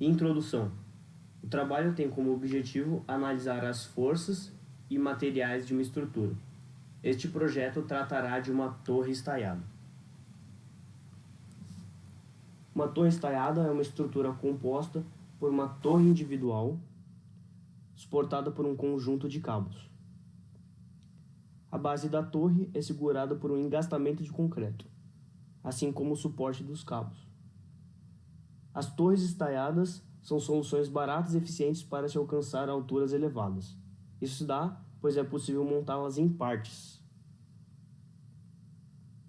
Introdução. O trabalho tem como objetivo analisar as forças e materiais de uma estrutura. Este projeto tratará de uma torre estaiada. Uma torre estaiada é uma estrutura composta por uma torre individual suportada por um conjunto de cabos. A base da torre é segurada por um engastamento de concreto, assim como o suporte dos cabos. As torres estaiadas são soluções baratas e eficientes para se alcançar alturas elevadas. Isso se dá, pois é possível montá-las em partes,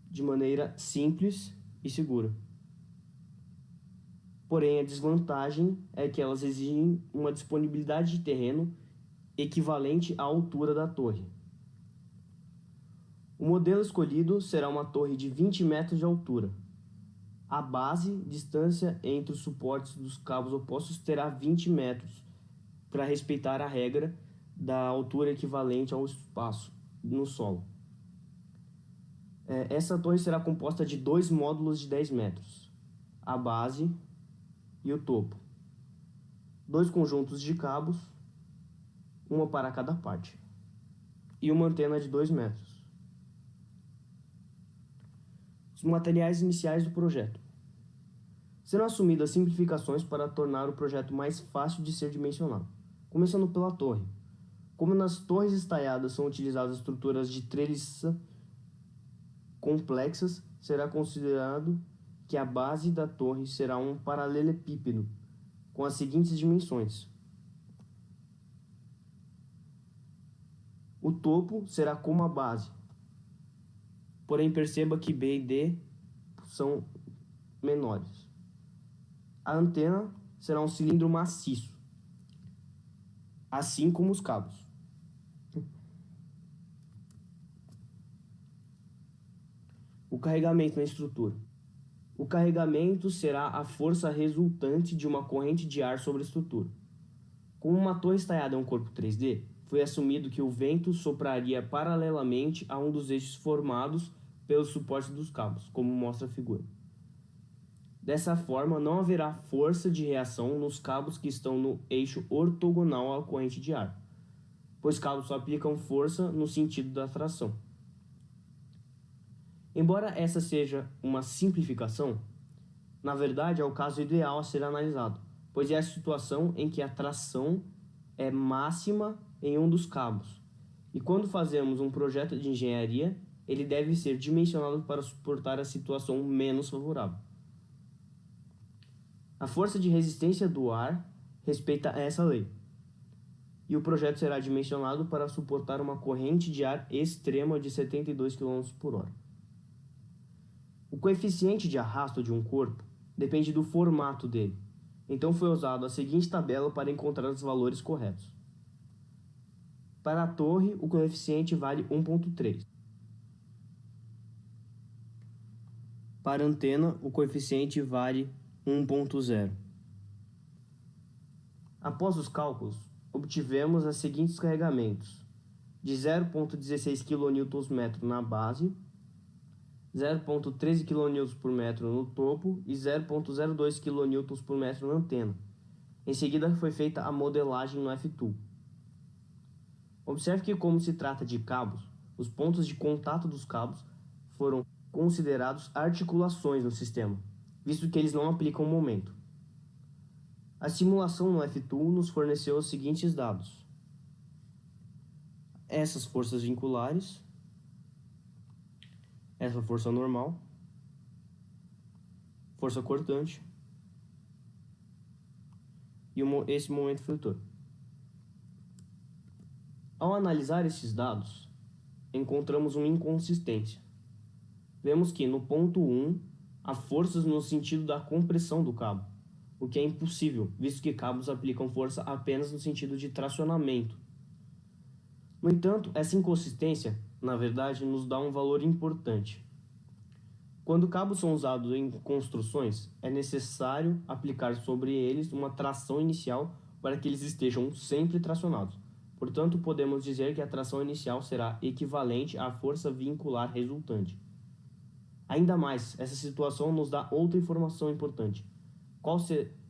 de maneira simples e segura. Porém, a desvantagem é que elas exigem uma disponibilidade de terreno equivalente à altura da torre. O modelo escolhido será uma torre de 20 metros de altura. A base, distância entre os suportes dos cabos opostos, terá 20 metros, para respeitar a regra da altura equivalente ao espaço no solo. Essa torre será composta de 2 módulos de 10 metros, a base e o topo. 2 conjuntos de cabos, uma para cada parte, e uma antena de 2 metros. Os materiais iniciais do projeto. Serão assumidas simplificações para tornar o projeto mais fácil de ser dimensionado, começando pela torre. Como nas torres estaiadas são utilizadas estruturas de treliça complexas, será considerado que a base da torre será um paralelepípedo com as seguintes dimensões. O topo será como a base, porém perceba que B e D são menores. A antena será um cilindro maciço, assim como os cabos. O carregamento na estrutura. O carregamento será a força resultante de uma corrente de ar sobre a estrutura. Como uma torre estaiada é um corpo 3D, foi assumido que o vento sopraria paralelamente a um dos eixos formados pelos suportes dos cabos, como mostra a figura. Dessa forma, não haverá força de reação nos cabos que estão no eixo ortogonal à corrente de ar, pois cabos só aplicam força no sentido da tração. Embora essa seja uma simplificação, na verdade é o caso ideal a ser analisado, pois é a situação em que a tração é máxima em um dos cabos, e quando fazemos um projeto de engenharia, ele deve ser dimensionado para suportar a situação menos favorável. A força de resistência do ar respeita essa lei, e o projeto será dimensionado para suportar uma corrente de ar extrema de 72 km/h. O coeficiente de arrasto de um corpo depende do formato dele, então foi usado a seguinte tabela para encontrar os valores corretos. Para a torre, o coeficiente vale 1,3. Para a antena, o coeficiente vale 1,0. Após os cálculos, obtivemos os seguintes carregamentos: de 0,16 kNm na base, 0,13 kN/m no topo e 0,02 kN/m na antena. Em seguida foi feita a modelagem no F-Tool. Observe que, como se trata de cabos, os pontos de contato dos cabos foram considerados articulações no sistema, visto que eles não aplicam momento. A simulação no F-Tool nos forneceu os seguintes dados: essas forças vinculares, essa força normal, força cortante e esse momento flutor. Ao analisar esses dados, encontramos uma inconsistência. Vemos que no ponto 1 há forças no sentido da compressão do cabo, o que é impossível, visto que cabos aplicam força apenas no sentido de tracionamento. No entanto, essa inconsistência, na verdade, nos dá um valor importante. Quando cabos são usados em construções, é necessário aplicar sobre eles uma tração inicial para que eles estejam sempre tracionados. Portanto, podemos dizer que a tração inicial será equivalente à força vincular resultante. Ainda mais, essa situação nos dá outra informação importante.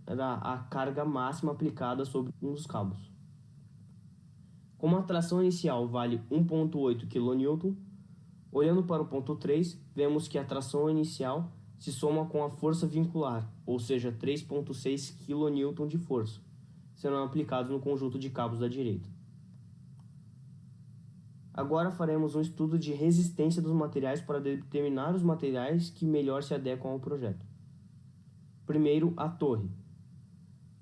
a carga máxima aplicada sobre um dos cabos. Como a tração inicial vale 1,8 kN, olhando para o ponto 3, vemos que a tração inicial se soma com a força vincular, ou seja, 3,6 kN de força, serão aplicados no conjunto de cabos da direita. Agora faremos um estudo de resistência dos materiais para determinar os materiais que melhor se adequam ao projeto. Primeiro, a torre.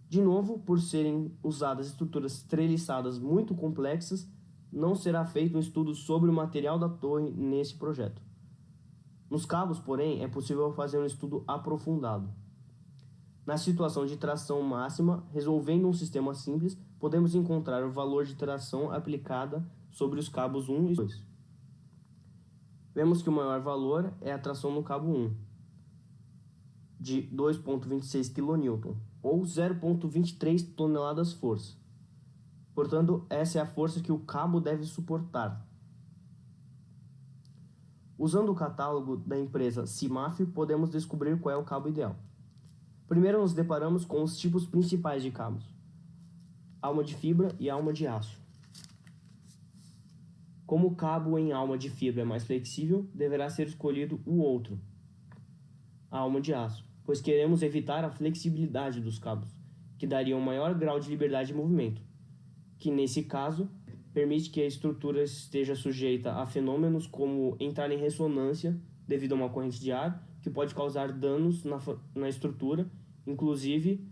De novo, por serem usadas estruturas treliçadas muito complexas, não será feito um estudo sobre o material da torre nesse projeto. Nos cabos, porém, é possível fazer um estudo aprofundado. Na situação de tração máxima, resolvendo um sistema simples, podemos encontrar o valor de tração aplicada sobre os cabos 1 e 2. Vemos que o maior valor é a tração no cabo 1, de 2,26 kN, ou 0,23 toneladas força. Portanto, essa é a força que o cabo deve suportar. Usando o catálogo da empresa CIMAF, podemos descobrir qual é o cabo ideal. Primeiro nos deparamos com os tipos principais de cabos: alma de fibra e alma de aço. Como o cabo em alma de fibra é mais flexível, deverá ser escolhido o outro, a alma de aço, pois queremos evitar a flexibilidade dos cabos, que daria um maior grau de liberdade de movimento, que nesse caso permite que a estrutura esteja sujeita a fenômenos como entrar em ressonância devido a uma corrente de ar, que pode causar danos na estrutura, inclusive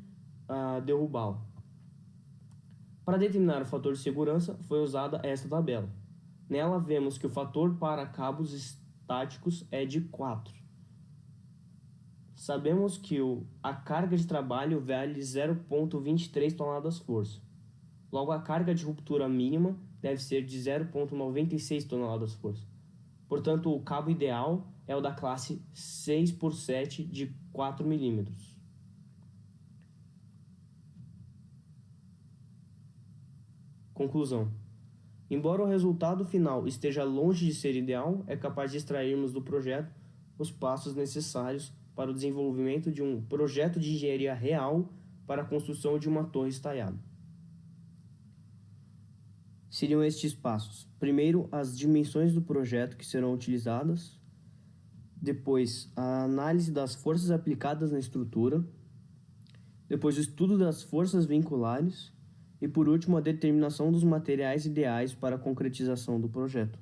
derrubá-la. Para determinar o fator de segurança, foi usada esta tabela. Nela vemos que o fator para cabos estáticos é de 4. Sabemos que a carga de trabalho vale 0,23 toneladas força. Logo, a carga de ruptura mínima deve ser de 0,96 toneladas força. Portanto, o cabo ideal é o da classe 6x7 de 4 mm. Conclusão. Embora o resultado final esteja longe de ser ideal, é capaz de extrairmos do projeto os passos necessários para o desenvolvimento de um projeto de engenharia real para a construção de uma torre estaiada. Seriam estes passos: primeiro, as dimensões do projeto que serão utilizadas; depois, a análise das forças aplicadas na estrutura; depois, o estudo das forças vinculares; e, por último, a determinação dos materiais ideais para a concretização do projeto.